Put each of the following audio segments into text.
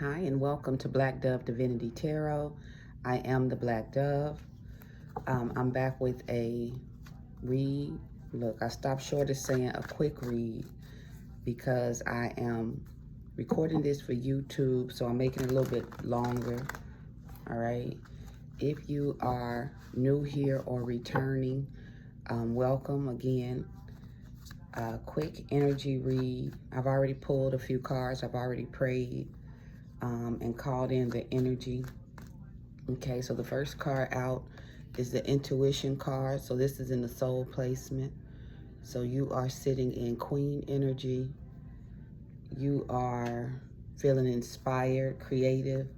Hi, and welcome to Black Dove Divinity Tarot. I am the Black Dove. I'm back with a read. Look, I stopped short of saying a quick read because I am recording this for YouTube, so I'm making it a little bit longer. All right. If you are new here or returning, welcome again. Quick energy read. I've already pulled a few cards. I've already prayed and called in the energy. Okay, so the first card out is the intuition card. So this is in the soul placement. So you are sitting in queen energy. You are feeling inspired, creative.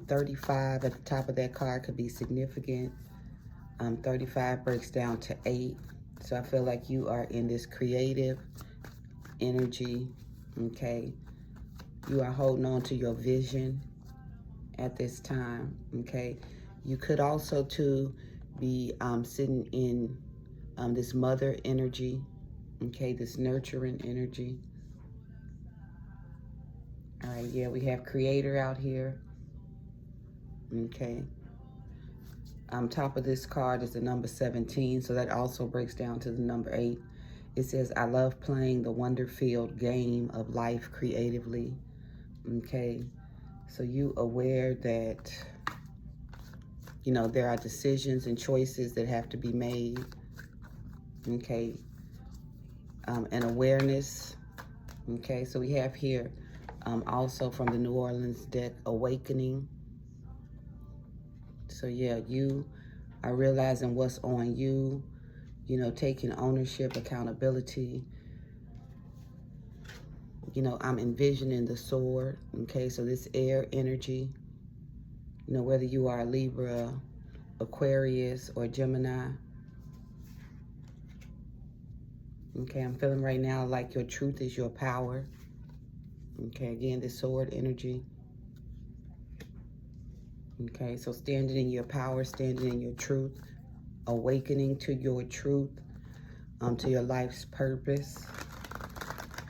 35 at the top of that card could be significant. 35 breaks down to 8. So I feel like you are in this creative energy, okay? You are holding on to your vision at this time, okay? You could also, too, be sitting in this mother energy, okay? This nurturing energy. All right, yeah, we have creator out here, okay? Top of this card is the number 17, so that also breaks down to the number 8. It says, I love playing the wonder-filled game of life creatively, okay? So you aware that, you know, there are decisions and choices that have to be made, okay? And awareness, okay? So we have here also from the New Orleans deck, awakening. So yeah, you are realizing what's on you, you know, taking ownership, accountability. You know, I'm envisioning the sword, okay? So this air energy, you know, whether you are a Libra, Aquarius, or Gemini. Okay, I'm feeling right now like your truth is your power. Okay, again, this sword energy. Okay, so standing in your power, standing in your truth, awakening to your truth, to your life's purpose.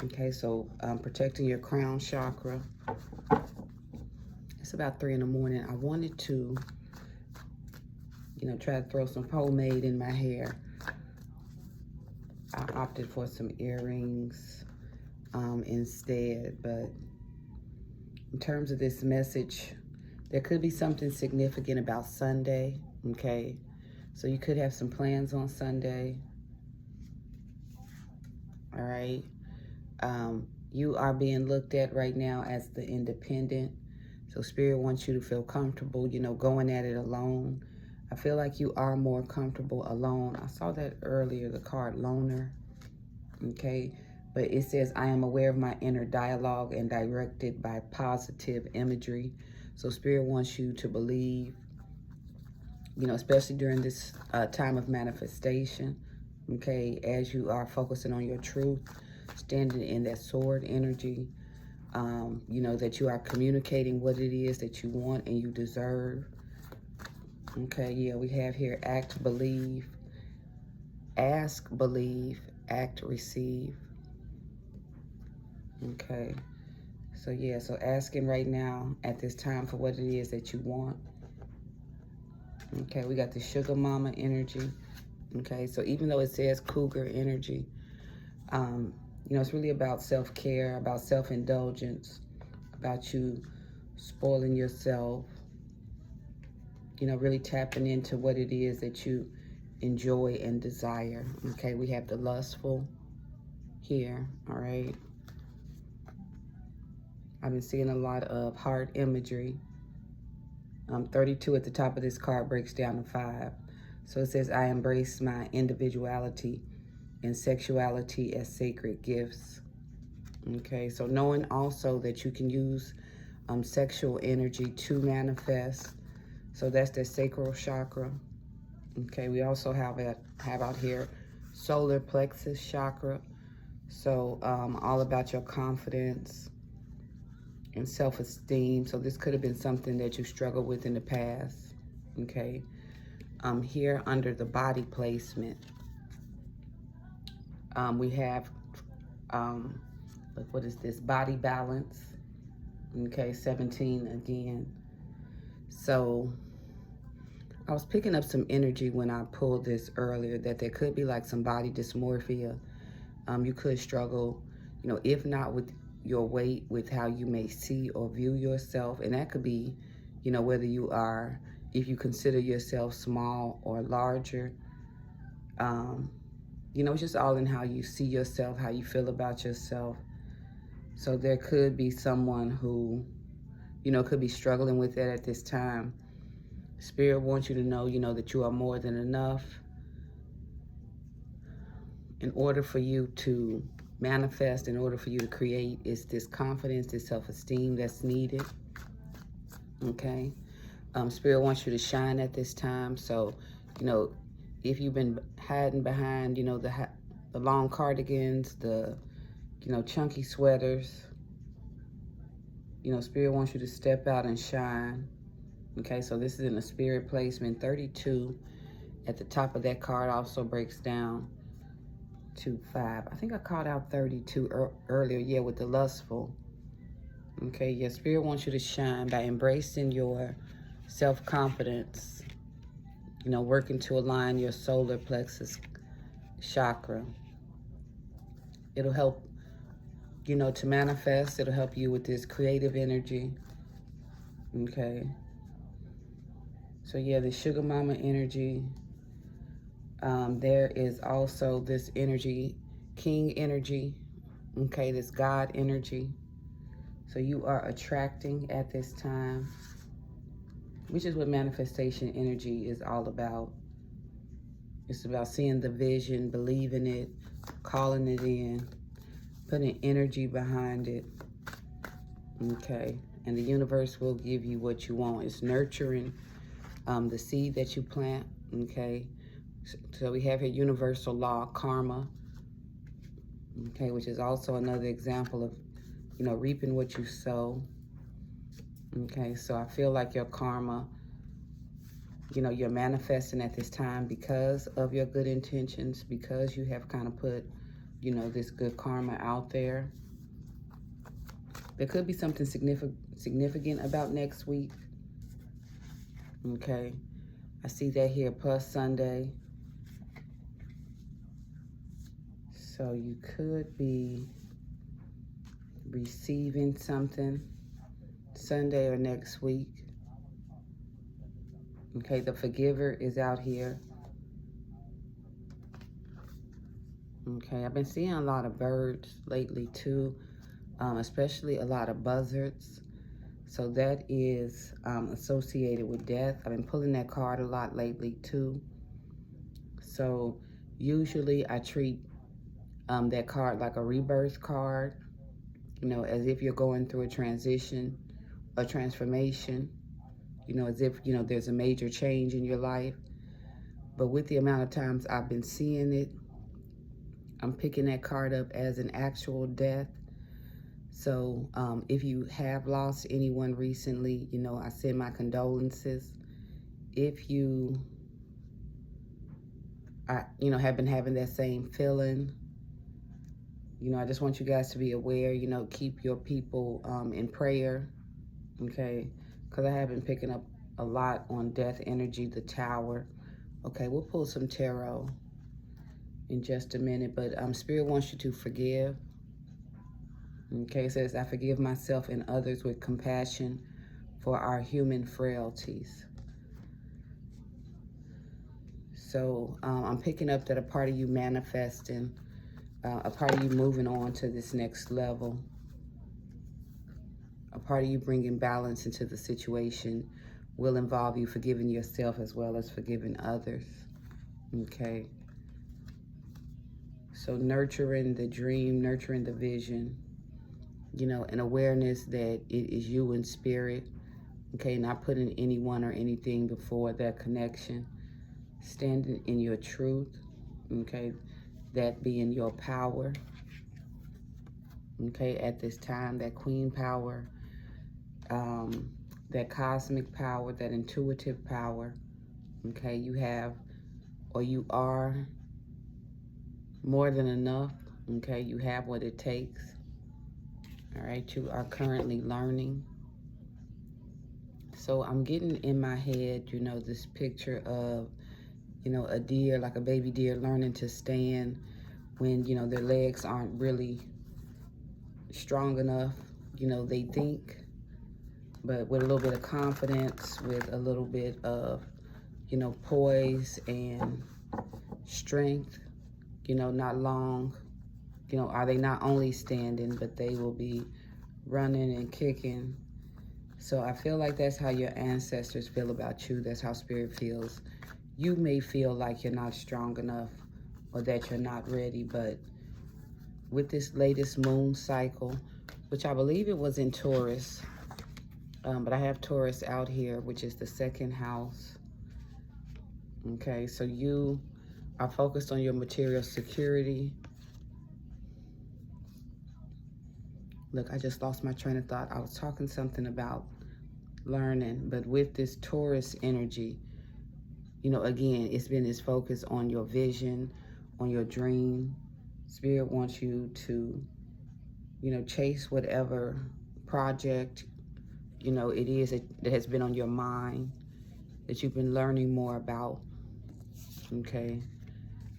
Okay, so protecting your crown chakra. It's about 3 in the morning. I wanted to, you know, try to throw some pomade in my hair. I opted for some earrings instead, but in terms of this message, there could be something significant about Sunday, okay? So you could have some plans on Sunday, all right? You are being looked at right now as the independent. So Spirit wants you to feel comfortable, you know, going at it alone. I feel like you are more comfortable alone. I saw that earlier, the card loner, okay? But it says, I am aware of my inner dialogue and directed by positive imagery. So Spirit wants you to believe, you know, especially during this time of manifestation, okay, as you are focusing on your truth, standing in that sword energy, you know, that you are communicating what it is that you want and you deserve. Okay, yeah, we have here act, believe, ask, believe, act, receive. Okay, so yeah, so asking right now at this time for what it is that you want. Okay, we got the sugar mama energy. Okay, so even though it says cougar energy, you know, it's really about self-care, about self-indulgence, about you spoiling yourself, you know, really tapping into what it is that you enjoy and desire. Okay, we have the lustful here, all right? I've been seeing a lot of heart imagery. 32 at the top of this card breaks down to 5. So it says, I embrace my individuality and sexuality as sacred gifts. Okay, so knowing also that you can use sexual energy to manifest. So that's the sacral chakra. Okay, we also have out here solar plexus chakra. So all about your confidence and self-esteem. So this could have been something that you struggled with in the past. Okay, here under the body placement, we have look, what is this? Body balance. Okay, 17 again. So I was picking up some energy when I pulled this earlier that there could be like some body dysmorphia. You could struggle, if not with your weight, with how you may see or view yourself. And that could be, whether if you consider yourself small or larger. It's just all in how you see yourself, how you feel about yourself. So there could be someone who, could be struggling with that at this time. Spirit wants you to know, that you are more than enough. In order for you to manifest, in order for you to create, is this confidence, this self-esteem that's needed. Okay? Spirit wants you to shine at this time. So, if you've been hiding behind, the long cardigans, the, chunky sweaters, Spirit wants you to step out and shine. Okay, so this is in the spirit placement. 32 at the top of that card also breaks down to 5. I think I called out 32 earlier, yeah, with the lustful. Okay, your spirit wants you to shine by embracing your self-confidence, working to align your solar plexus chakra. It'll help, to manifest. It'll help you with this creative energy. Okay. So yeah, the sugar mama energy. There is also this energy, king energy. Okay, this God energy. So you are attracting at this time, which is what manifestation energy is all about. It's about seeing the vision, believing it, calling it in, putting energy behind it. Okay, and the universe will give you what you want. It's nurturing the seed that you plant. Okay, so we have here universal law, karma. Okay, which is also another example of, reaping what you sow. Okay, so I feel like your karma, you're manifesting at this time because of your good intentions, because you have kind of put, this good karma out there. There could be something significant about next week. Okay, I see that here, plus Sunday. So you could be receiving something Sunday or next week. Okay, the forgiver is out here. Okay, I've been seeing a lot of birds lately too, especially a lot of buzzards. So that is associated with death. I've been pulling that card a lot lately too. So usually I treat that card like a rebirth card, as if you're going through a transition, a transformation, as if, there's a major change in your life. But with the amount of times I've been seeing it, I'm picking that card up as an actual death. So if you have lost anyone recently, I send my condolences. If you, have been having that same feeling, I just want you guys to be aware, keep your people in prayer, okay? Because I have been picking up a lot on death energy, the Tower. Okay, we'll pull some tarot in just a minute, but Spirit wants you to forgive. Okay, it says, I forgive myself and others with compassion for our human frailties. So I'm picking up that a part of you manifesting, a part of you moving on to this next level, a part of you bringing balance into the situation will involve you forgiving yourself as well as forgiving others. Okay. So nurturing the dream, nurturing the vision, an awareness that it is you in spirit. Okay, not putting anyone or anything before that connection. Standing in your truth. Okay, that being your power. Okay, at this time, that queen power, that cosmic power, that intuitive power. Okay, you have, or you are more than enough. Okay, you have what it takes. All right, you are currently learning. So I'm getting in my head, you know, this picture of, you know, a deer, like a baby deer learning to stand when, you know, their legs aren't really strong enough. You know, they think, but with a little bit of confidence, with a little bit of, you know, poise and strength, you know, not long, you know, are they not only standing, but they will be running and kicking. So I feel like that's how your ancestors feel about you. That's how spirit feels. You may feel like you're not strong enough or that you're not ready, but with this latest moon cycle, which I believe it was in Taurus, but I have Taurus out here, which is the second house. Okay, so you are focused on your material security. Look, I just lost my train of thought. I was talking something about learning, but with this Taurus energy, you know, again, it's been this focus on your vision, on your dream. Spirit wants you to, you know, chase whatever project, you know, it is that has been on your mind, that you've been learning more about, okay?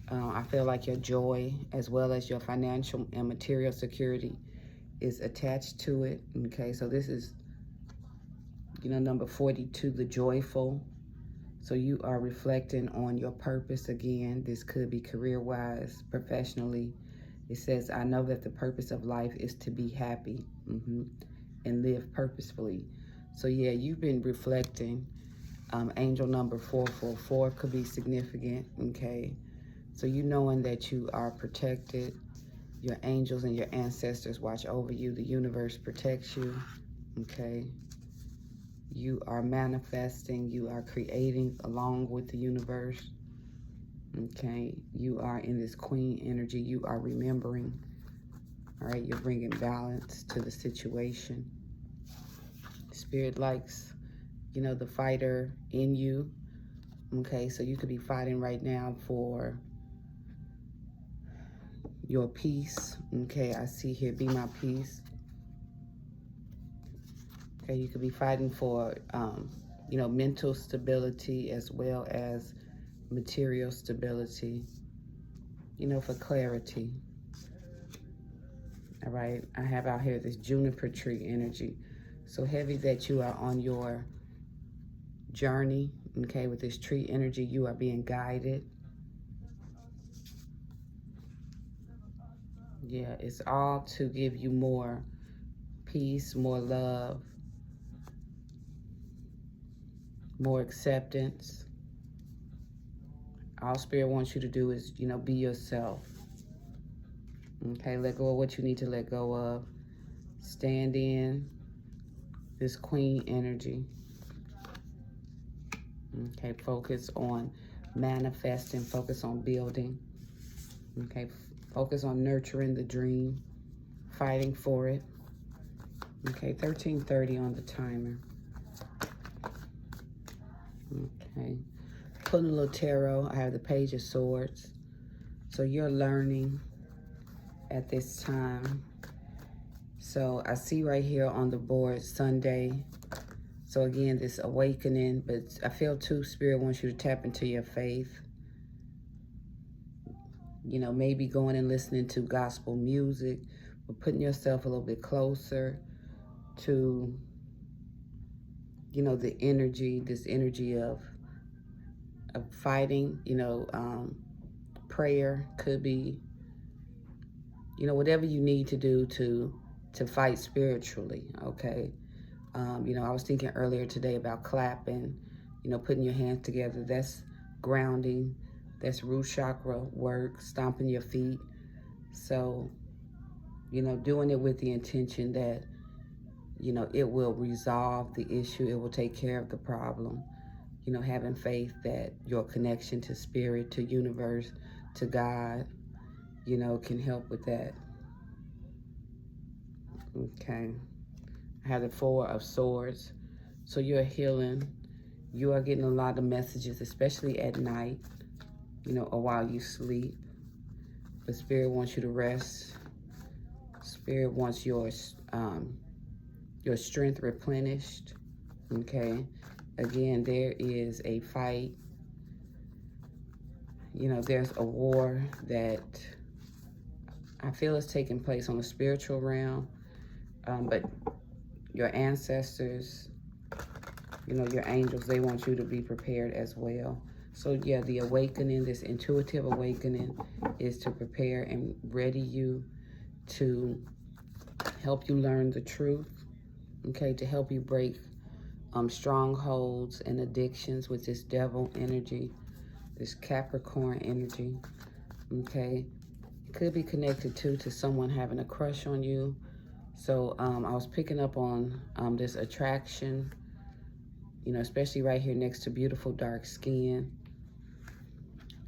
I feel like your joy, as well as your financial and material security, is attached to it, okay? So this is, you know, number 42, the joyful. So you are reflecting on your purpose again. This could be career-wise, professionally. It says, I know that the purpose of life is to be happy and live purposefully. So yeah, you've been reflecting. Angel number 444 could be significant, okay? So you knowing that you are protected. Your angels and your ancestors watch over you. The universe protects you, okay? You are manifesting, you are creating along with the universe, okay? You are in this queen energy, you are remembering, all right? You're bringing balance to the situation. Spirit likes, you know, the fighter in you, okay? So you could be fighting right now for your peace, okay? I see here, be my peace. Okay, you could be fighting for, you know, mental stability as well as material stability, you know, for clarity. All right, I have out here this juniper tree energy. So heavy that you are on your journey, okay, with this tree energy, you are being guided. Yeah, it's all to give you more peace, more love, more acceptance. All Spirit wants you to do is, you know, be yourself. Okay, let go of what you need to let go of. Stand in this queen energy. Okay, focus on manifesting, focus on building. Okay, focus on nurturing the dream, fighting for it. Okay, 13:30 on the timer. Okay, pulling a little tarot. I have the Page of Swords. So you're learning at this time. So I see right here on the board Sunday. So again, this awakening, but I feel too, Spirit wants you to tap into your faith. You know, maybe going and listening to gospel music, but putting yourself a little bit closer to, you know, the energy, this energy of fighting, you know, prayer could be, you know, whatever you need to do to fight spiritually, okay? You know, I was thinking earlier today about clapping, you know, putting your hands together. That's grounding. That's root chakra work, stomping your feet. So, you know, doing it with the intention that, you know, it will resolve the issue. It will take care of the problem. You know, having faith that your connection to spirit, to universe, to God, you know, can help with that. Okay. I have the Four of Swords. So you're healing. You are getting a lot of messages, especially at night, you know, or while you sleep. The Spirit wants you to rest. Spirit wants your strength replenished. Okay. Again, there is a fight. You know, there's a war that I feel is taking place on the spiritual realm. But your ancestors, you know, your angels, they want you to be prepared as well. So yeah, the awakening, this intuitive awakening, is to prepare and ready you to help you learn the truth, okay, to help you break strongholds and addictions with this devil energy, this Capricorn energy, okay. It could be connected to someone having a crush on you. So I was picking up on this attraction, you know, especially right here next to beautiful dark skin.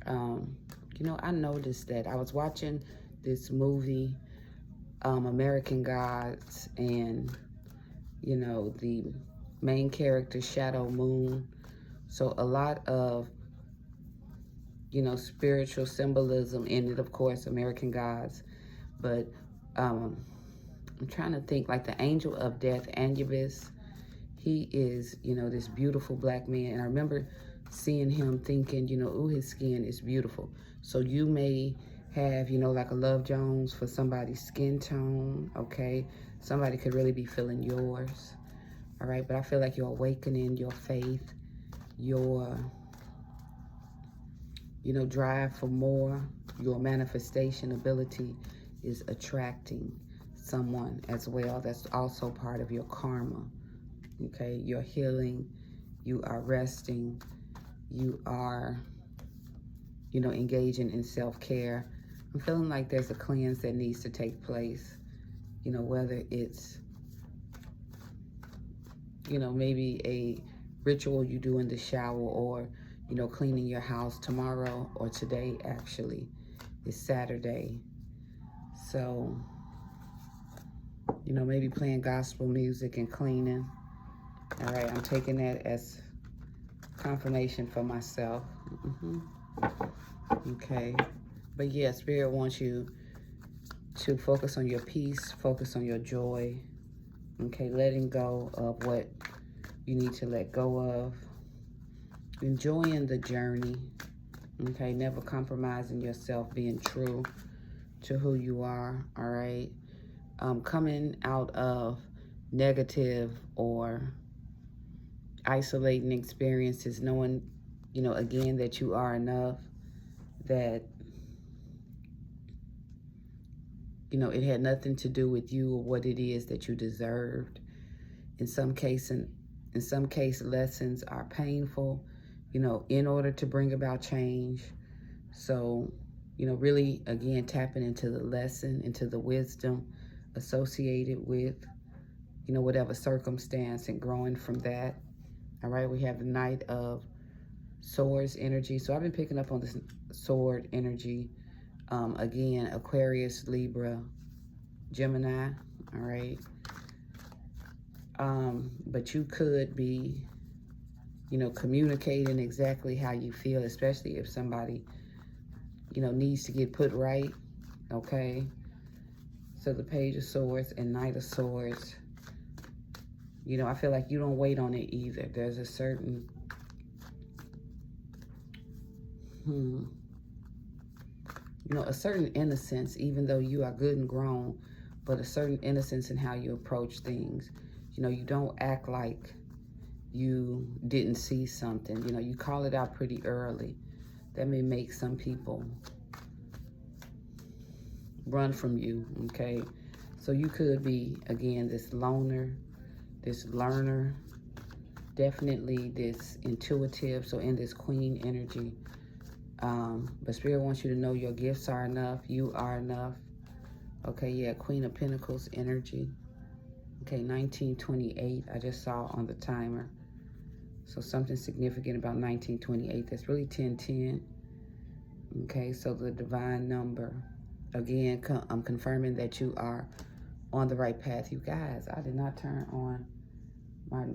You know, I noticed that I was watching this movie, American Gods, and, you know, the main character, Shadow Moon. So a lot of, you know, spiritual symbolism in it, of course, American Gods. But I'm trying to think, like the angel of death, Anubis. He is, you know, this beautiful black man. And I remember seeing him thinking, you know, ooh, his skin is beautiful. So you may have, you know, like a Love Jones for somebody's skin tone, okay? Somebody could really be feeling yours, all right? But I feel like your awakening, your faith, your, you know, drive for more, your manifestation ability is attracting someone as well. That's also part of your karma, okay? You're healing, you are resting, you are, you know, engaging in self-care. I'm feeling like there's a cleanse that needs to take place, you know, whether it's, you know, maybe a ritual you do in the shower, or, you know, cleaning your house tomorrow or today, actually. It's Saturday. So, you know, maybe playing gospel music and cleaning. All right, I'm taking that as confirmation for myself. Okay. But yeah, Spirit wants you to focus on your peace, focus on your joy. Okay, letting go of what you need to let go of. Enjoying the journey. Okay, never compromising yourself, being true to who you are, all right? Coming out of negative or isolating experiences, knowing, you know, again, that you are enough, that, you know, it had nothing to do with you or what it is that you deserved. In some cases, lessons are painful, you know, in order to bring about change. So, you know, really, again, tapping into the lesson, into the wisdom associated with, you know, whatever circumstance, and growing from that. All right, we have the Knight of Swords energy. So I've been picking up on this sword energy. Again, Aquarius, Libra, Gemini, all right? But you could be, you know, communicating exactly how you feel, especially if somebody, you know, needs to get put right, okay? So the Page of Swords and Knight of Swords, you know, I feel like you don't wait on it either. There's a certain, you know, a certain innocence, even though you are good and grown, but a certain innocence in how you approach things. You know, you don't act like you didn't see something. You know, you call it out pretty early. That may make some people run from you, okay? So you could be, again, this loner, this learner, definitely this intuitive. So in this Queen energy, but Spirit wants you to know your gifts are enough. You are enough. Okay, yeah, Queen of Pentacles energy. Okay, 1928, I just saw on the timer. So something significant about 1928. That's really 1010. Okay, so the divine number. Again, I'm confirming that you are on the right path. You guys, I did not turn on my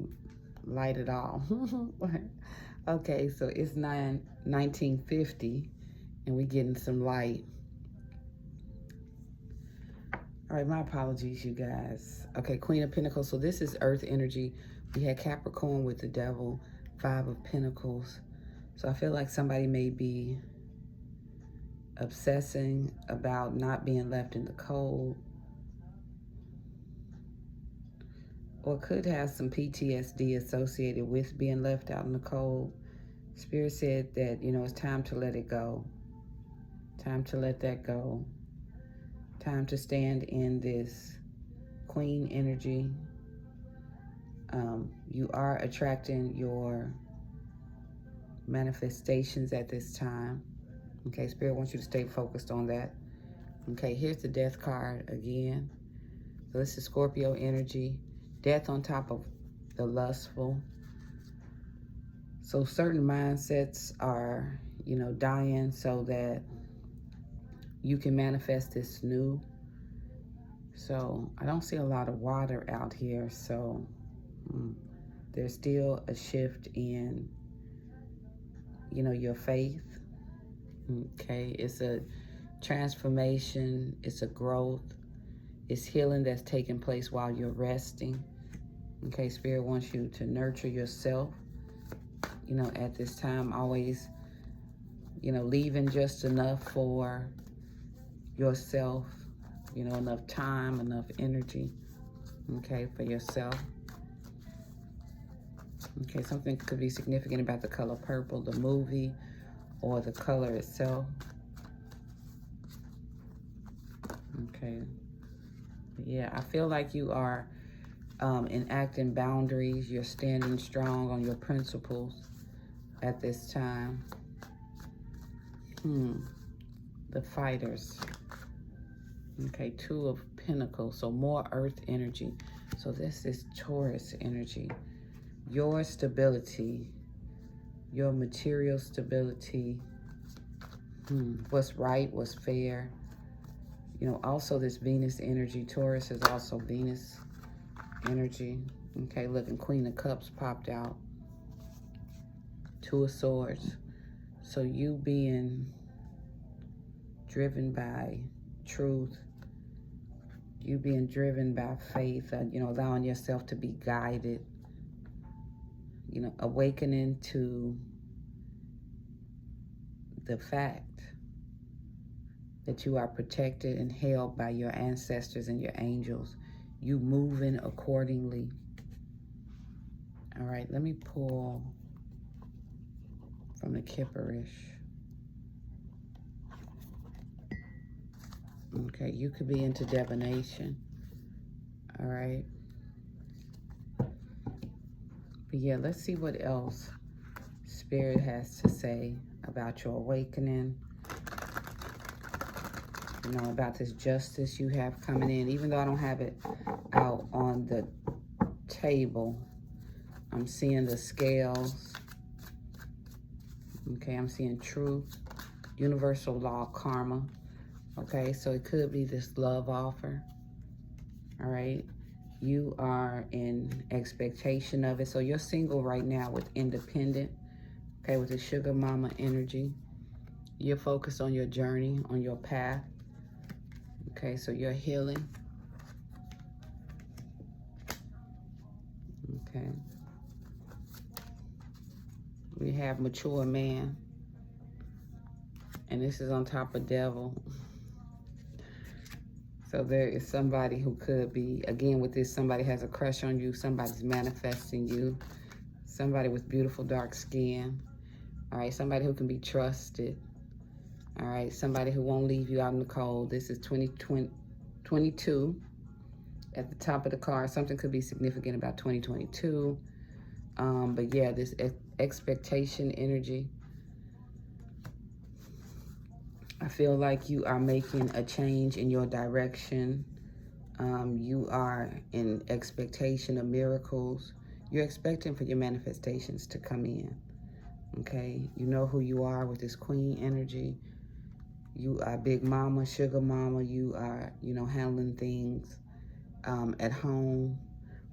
light at all. Okay, so it's 1950, and we're getting some light. All right, my apologies, you guys. Okay, Queen of Pentacles. So this is Earth energy. We had Capricorn with the Devil, Five of Pentacles. So I feel like somebody may be obsessing about not being left in the cold, or could have some PTSD associated with being left out in the cold. Spirit said that, you know, it's time to let it go. Time to let that go. Time to stand in this Queen energy. You are attracting your manifestations at this time. Okay, Spirit wants you to stay focused on that. Okay, here's the Death card again. So this is Scorpio energy. Death on top of the lustful. So certain mindsets are, you know, dying so that you can manifest this new. So I don't see a lot of water out here. So there's still a shift in, you know, your faith. Okay, it's a transformation, it's a growth, it's healing that's taking place while you're resting. Okay, Spirit wants you to nurture yourself, you know, at this time. Always, you know, leaving just enough for yourself, you know, enough time, enough energy, okay, for yourself. Okay, something could be significant about the color purple, the movie, or the color itself. Okay. Yeah, I feel like you are enacting boundaries. You're standing strong on your principles at this time. The fighters. Okay, Two of Pentacles. So more earth energy. So this is Taurus energy. Your stability, your material stability, what's right, what's fair. You know, also this Venus energy. Taurus is also Venus energy. Okay, look, and Queen of Cups popped out. Two of Swords. So you being driven by truth, you being driven by faith, you know, allowing yourself to be guided, you know, awakening to the fact that you are protected and held by your ancestors and your angels. You moving accordingly. All right, let me pull from the Kipperish. Okay, you could be into divination. All right. But yeah, let's see what else Spirit has to say about your awakening. You know, about this justice you have coming in. Even though I don't have it out on the table, I'm seeing the scales. Okay, I'm seeing truth, universal law, karma. Okay, so it could be this love offer. All right, you are in expectation of it. So you're single right now with independent. Okay, with the sugar mama energy. You're focused on your journey, on your path. Okay, so you're healing. Okay. We have mature man. And this is on top of devil. So there is somebody who could be, again with this, somebody has a crush on you. Somebody's manifesting you. Somebody with beautiful dark skin. All right, somebody who can be trusted. All right, somebody who won't leave you out in the cold. This is 2022 at the top of the card. Something could be significant about 2022. But yeah, this expectation energy. I feel like you are making a change in your direction. You are in expectation of miracles. You're expecting for your manifestations to come in. Okay, you know who you are with this Queen energy. You are big mama, sugar mama. You are, you know, handling things at home.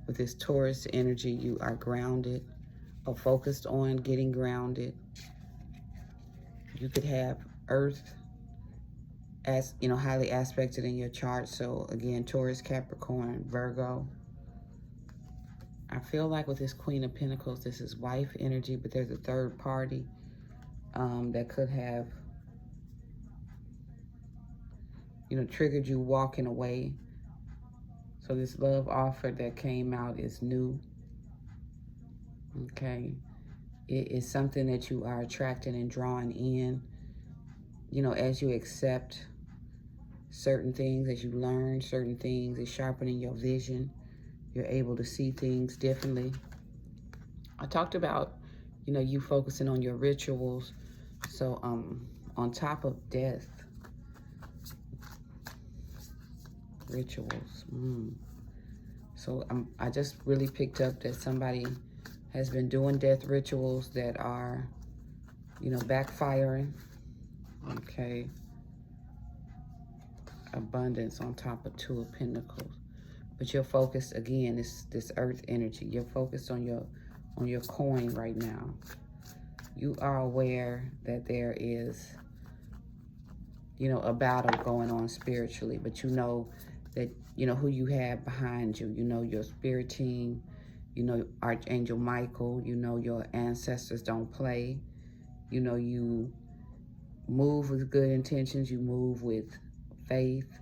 With this Taurus energy, you are grounded or focused on getting grounded. You could have earth as you know, highly aspected in your chart. So again, Taurus, Capricorn, Virgo. I feel like with this Queen of Pentacles, this is wife energy, but there's a third party that could have, you know, triggered you walking away. So this love offer that came out is new. Okay. It is something that you are attracting and drawing in, you know, as you accept certain things, as you learn certain things, it's sharpening your vision. You're able to see things differently. I talked about, you know, you focusing on your rituals. So on top of death, rituals. So I just really picked up that somebody has been doing death rituals that are, you know, backfiring. Okay. Abundance on top of Two of Pentacles. But you're focused, again, this earth energy. You're focused on your coin right now. You are aware that there is, you know, a battle going on spiritually, but you know that, you know, who you have behind you. You know your spirit team, you know Archangel Michael, you know your ancestors don't play. You know you move with good intentions, you move with faith,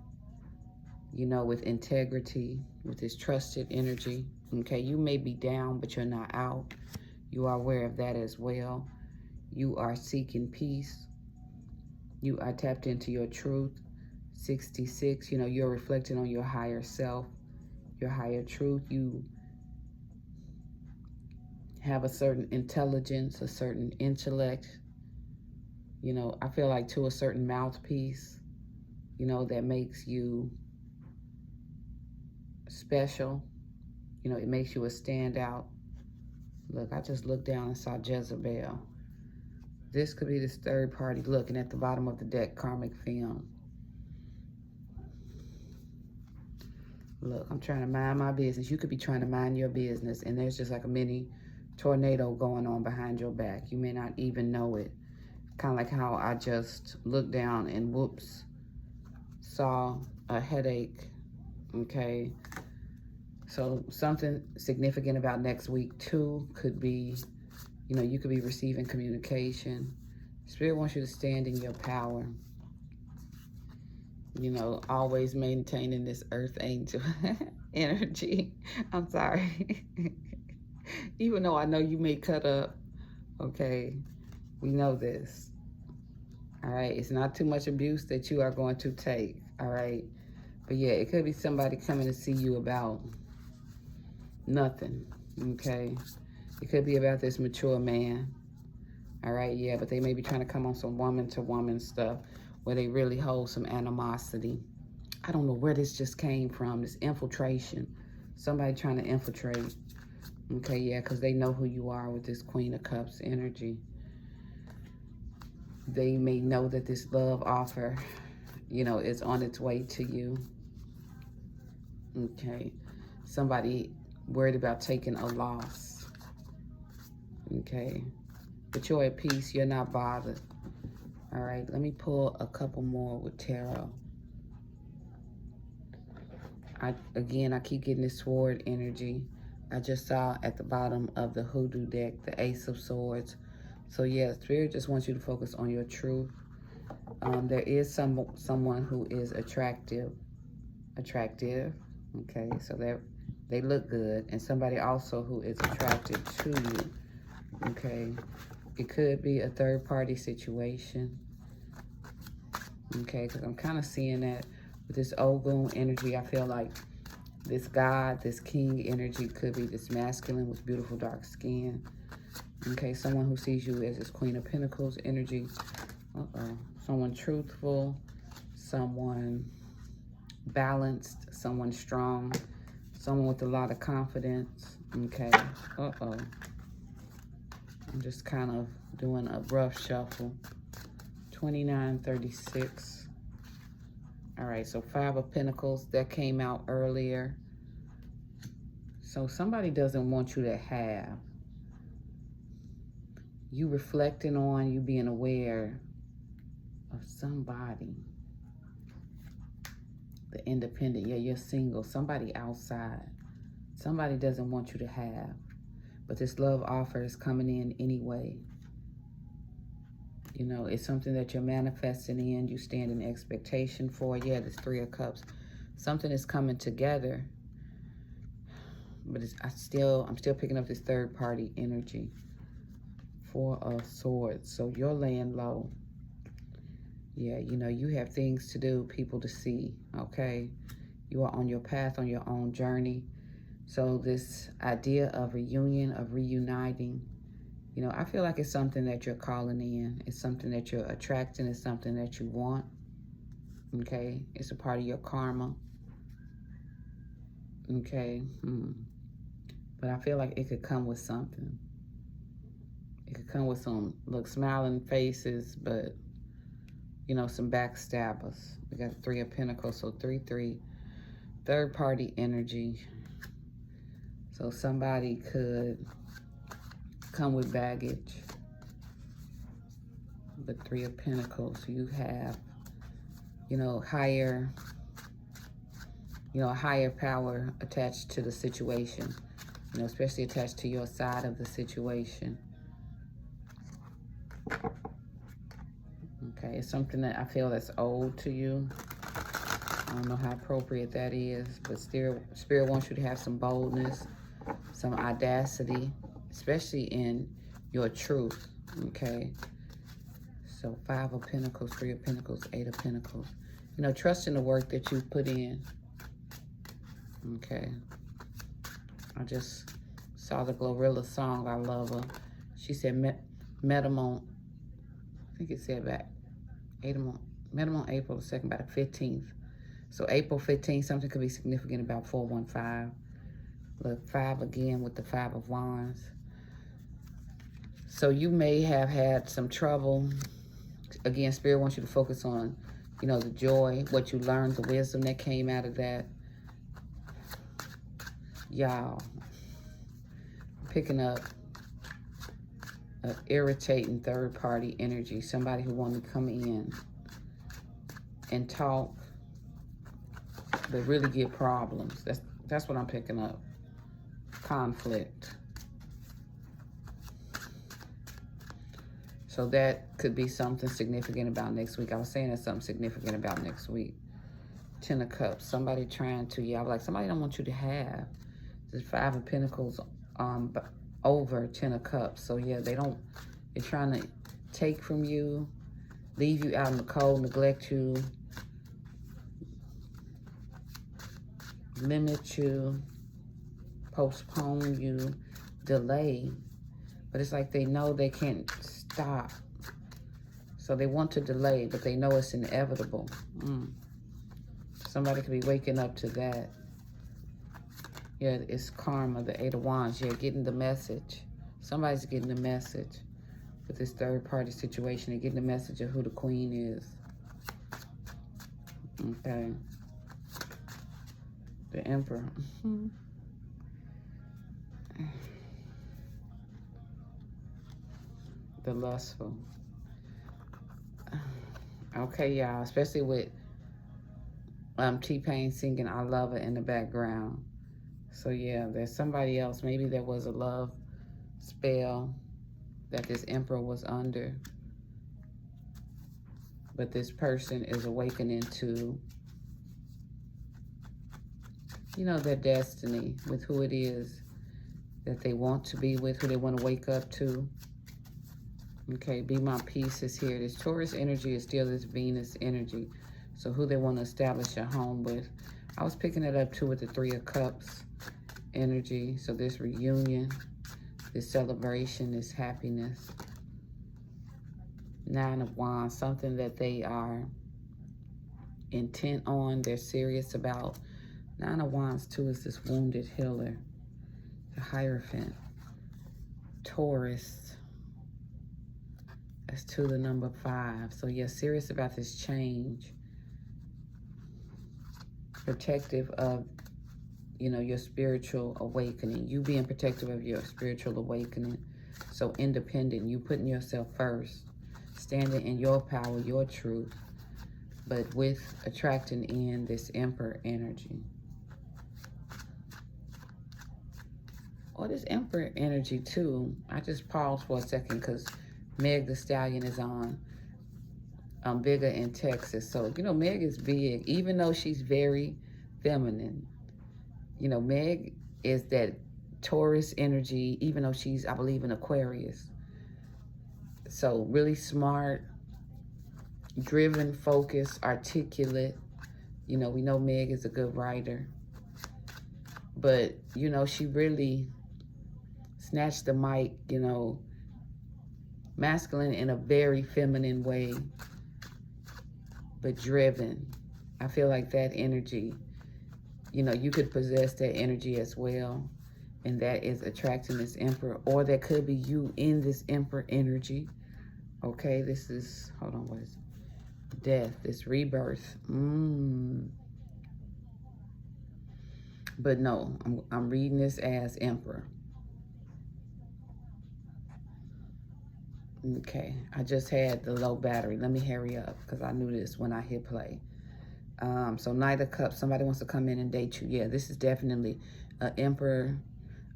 you know, with integrity, with this trusted energy. Okay, you may be down, but you're not out. You are aware of that as well. You are seeking peace. You are tapped into your truth. 66, you know, you're reflecting on your higher self, your higher truth. You have a certain intelligence, a certain intellect. You know, I feel like to a certain mouthpiece, you know, that makes you special. You know, it makes you a standout. Look, I just looked down and saw Jezebel. This could be this third party looking at the bottom of the deck, karmic film. Look, I'm trying to mind my business. You could be trying to mind your business, and there's just like a mini tornado going on behind your back. You may not even know it. Kind of like how I just looked down and whoops, saw a headache. Okay. So something significant about next week too could be, you know, you could be receiving communication. Spirit wants you to stand in your power. You know, always maintaining this earth angel energy. I'm sorry. Even though I know you may cut up, okay, we know this. All right, it's not too much abuse that you are going to take. All right, but yeah, it could be somebody coming to see you about nothing. Okay, it could be about this mature man. All right, yeah, but they may be trying to come on some woman to woman stuff where they really hold some animosity. I don't know where this just came from, this infiltration. Somebody trying to infiltrate. Okay, yeah, because they know who you are with this Queen of Cups energy. They may know that this love offer, you know, is on its way to you. Okay, somebody worried about taking a loss. Okay, but you're at peace, you're not bothered. All right, let me pull a couple more with tarot. Again, I keep getting this sword energy. I just saw at the bottom of the hoodoo deck, the Ace of Swords. So yeah, Spirit just wants you to focus on your truth. There is someone who is attractive. Okay, so they look good. And somebody also who is attracted to you. Okay, it could be a third party situation. Okay, because I'm kind of seeing that with this Ogun energy. I feel like this God, this king energy could be this masculine with beautiful dark skin. Okay, someone who sees you as this Queen of Pentacles energy. Someone truthful, someone balanced, someone strong, someone with a lot of confidence. Okay, I'm just kind of doing a rough shuffle. 2936. All right, so Five of Pentacles, that came out earlier. So somebody doesn't want you to have. You reflecting on, you being aware of somebody. the independent. Yeah, you're single. Somebody outside. Somebody doesn't want you to have. But this love offer is coming in anyway. You know, it's something that you're manifesting in. You stand in expectation for. Yeah, this 3 of Cups. Something is coming together. But I'm still picking up this third party energy. 4 of Swords. So you're laying low. Yeah, you know, you have things to do, people to see, okay? You are on your path, on your own journey. So this idea of reunion, of reuniting, you know, I feel like it's something that you're calling in. It's something that you're attracting. It's something that you want, okay? It's a part of your karma, okay? But I feel like it could come with something. It could come with some, look, smiling faces, but you know, some backstabbers. We got 3 of Pentacles, so 3-3. Third party energy. So somebody could come with baggage. The 3 of Pentacles. You have, you know, higher power attached to the situation. You know, especially attached to your side of the situation. Okay, it's something that I feel that's owed to you. I don't know how appropriate that is, but Spirit wants you to have some boldness, some audacity, especially in your truth, okay? So 5 of Pentacles, 3 of Pentacles, 8 of Pentacles. You know, trust in the work that you've put in, okay? I just saw the Glorilla song. I love her. She said, met him on, I think it said back, met him on April the 2nd, by the 15th. So April 15th, something could be significant about 415. Look, 5 again with the 5 of Wands. So you may have had some trouble. Again, Spirit wants you to focus on, you know, the joy, what you learned, the wisdom that came out of that. Y'all, picking up an irritating third party energy. Somebody who wanted to come in and talk, but really get problems. That's what I'm picking up. Conflict. So that could be something significant about next week. I was saying there's something significant about next week. 10 of Cups. Somebody trying to, yeah, I'm like, somebody don't want you to have. There's 5 of Pentacles over 10 of Cups. So yeah, they're trying to take from you, leave you out in the cold, neglect you, limit you, postpone you, delay. But it's like they know they can't stop. So they want to delay, but they know it's inevitable. Somebody could be waking up to that. Yeah, it's karma, the 8 of Wands. Yeah, getting the message. Somebody's getting the message with this third party situation. They're getting the message of who the Queen is. Okay. The Emperor. The lustful. Okay, y'all. Especially with T-Pain singing I Love Her in the background. So yeah, there's somebody else. Maybe there was a love spell that this Emperor was under. But this person is awakening to, you know, their destiny with who it is that they want to be with, who they want to wake up to. Okay, Be My Peace is here. This Taurus energy is still this Venus energy. So who they want to establish a home with. I was picking it up too with the 3 of Cups energy. So this reunion, this celebration, this happiness. 9 of Wands, something that they are intent on, they're serious about. 9 of Wands too is this wounded healer. The Hierophant. Taurus. That's 2, the number 5. So you're serious about this change. Protective of, you know, your spiritual awakening. You being protective of your spiritual awakening. So independent. You putting yourself first. Standing in your power, your truth. but with attracting in this Emperor energy. Or this Emperor energy too. I just paused for a second because Meg the Stallion is on bigger in Texas. So, you know, Meg is big, even though she's very feminine. You know, Meg is that Taurus energy, even though she's, I believe, in Aquarius. So really smart, driven, focused, articulate. You know, we know Meg is a good writer. But, you know, she really snatched the mic, you know, masculine in a very feminine way, but driven. I feel like that energy, you know, you could possess that energy as well. And that is attracting this Emperor. Or that could be you in this Emperor energy. Okay, this is, hold on, what is it? Death, this rebirth. But no, I'm reading this as Emperor. Okay, I just had the low battery. Let me hurry up because I knew this when I hit play. So Knight of Cups, somebody wants to come in and date you. Yeah, this is definitely an Emperor,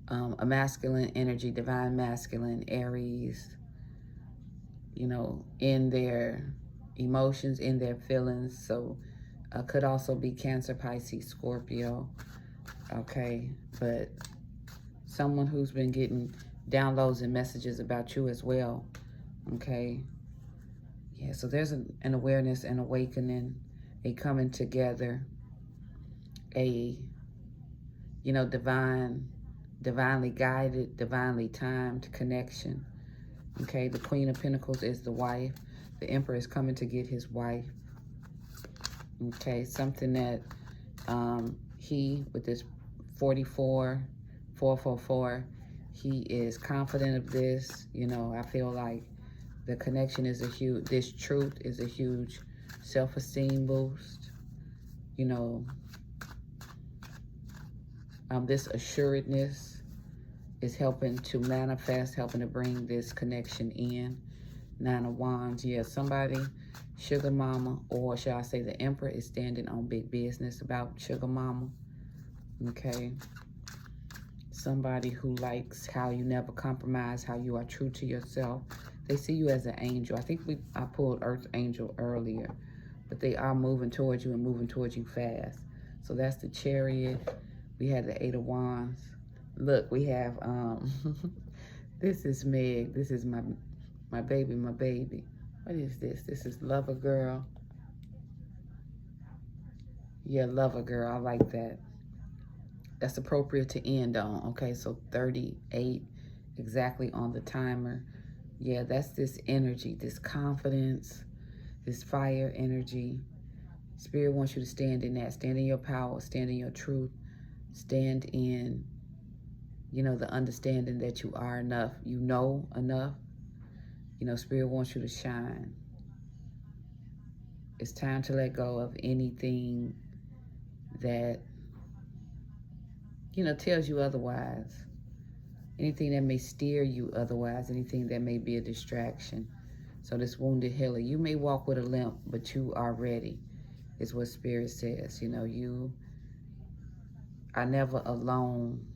a masculine energy, divine masculine, Aries, you know, in their emotions, in their feelings. So could also be Cancer, Pisces, Scorpio. Okay, but someone who's been getting downloads and messages about you as well. Okay, yeah, so there's an awareness, an awakening, a coming together, a, you know, divinely guided, divinely timed connection. Okay, the Queen of Pentacles is the wife. The Emperor is coming to get his wife. Okay, something that he, with this 444, he is confident of this. You know, I feel like the connection is a huge, this truth is a huge self-esteem boost. You know, this assuredness is helping to manifest, helping to bring this connection in. 9 of Wands, yeah, somebody, sugar mama, or shall I say the Emperor is standing on big business about sugar mama. Okay. Somebody who likes how you never compromise, how you are true to yourself. They see you as an angel. I think I pulled Earth Angel earlier, but they are moving towards you and moving towards you fast. So that's the Chariot. We had the 8 of Wands. Look, we have, this is Meg. This is my baby, my baby. What is this? This is Lover Girl. Yeah, Lover Girl. I like that. That's appropriate to end on. Okay, so 38 exactly on the timer. Yeah, that's this energy, this confidence, this fire energy. Spirit wants you to stand in that. Stand in your power. Stand in your truth. Stand in, you know, the understanding that you are enough. You know enough. You know, Spirit wants you to shine. It's time to let go of anything that, you know, tells you otherwise. Anything that may steer you otherwise. Anything that may be a distraction. So this wounded healer, you may walk with a limp, but you are ready, is what Spirit says. You know, you are never alone,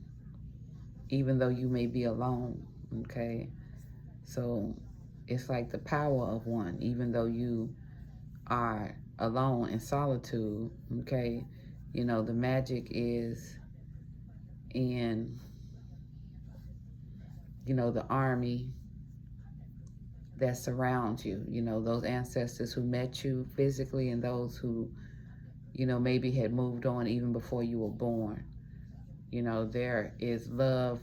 even though you may be alone, okay? So it's like the power of one, even though you are alone in solitude, okay? You know, the magic is in, you know, the army that surrounds you, you know, those ancestors who met you physically and those who, you know, maybe had moved on even before you were born. You know, there is love,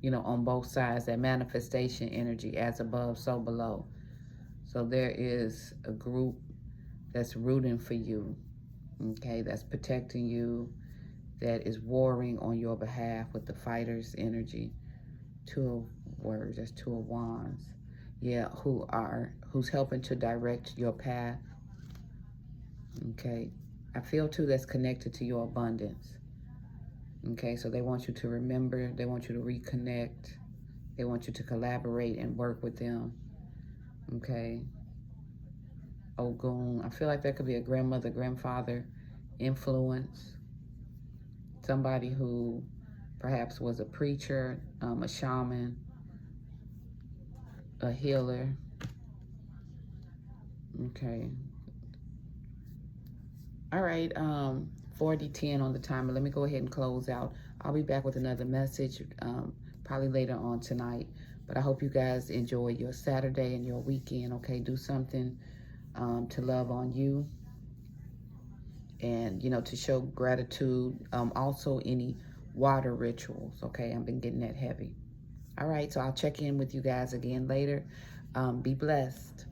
you know, on both sides, that manifestation energy, as above, so below. So there is a group that's rooting for you, okay, that's protecting you, that is warring on your behalf with the fighter's energy. 2 of Words, that's 2 of Wands. Yeah, who's helping to direct your path, okay. I feel too that's connected to your abundance. Okay, so they want you to remember, they want you to reconnect, they want you to collaborate and work with them, okay? Ogun. I feel like that could be a grandmother, grandfather influence. Somebody who perhaps was a preacher, a shaman, a healer. Okay. All right. 40:10 on the timer. Let me go ahead and close out. I'll be back with another message probably later on tonight. But I hope you guys enjoy your Saturday and your weekend. Okay, do something to love on you, and to show gratitude. Also, any water rituals. Okay, I've been getting that heavy. All right, so I'll check in with you guys again later. Be blessed.